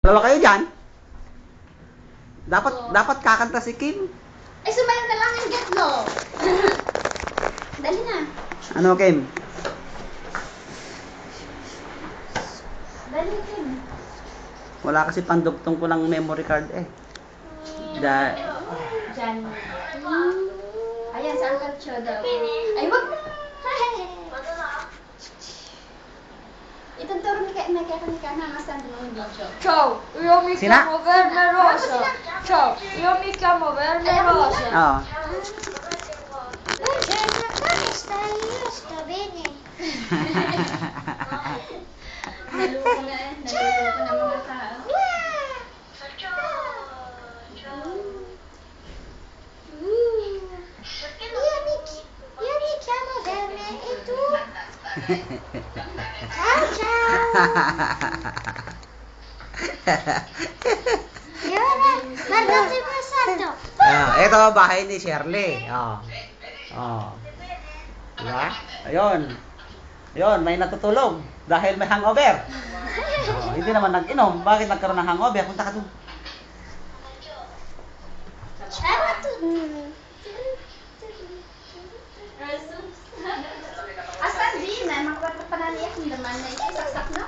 Dalawa kayo dyan. Dapat kakanta si Kim. Ay, sumayo na lang yung getlo. Dali na. Ano, Kim? Dali, Kim. Wala kasi pandugtong ko ng memory card eh. Diyan. Ayan, sa Uncle Cho daw. Ay, wag na. Ituturo ni Kaya na nasan mo yung video. Ciao, io mi Sina? chiamo Verne Rosa. Ciao, io mi chiamo Verne Rosa. Oo. Buongiorno, stai? Io sto bene. Naloko na eh. Naloko na mga tao. Io mi chiamo Verne e tu? Ciao ciao. E ora guardate il passato. Ito bahay ni Shirley. Diba? Ayun. Ayun, may natutulog dahil may hangover. Hindi naman nag-inom. Bakit nagkaroon ng hangover? Punta ka doon. Ciao a tutti. Asan din na? Makapagpapanaliyak ng daman na isasaksak na.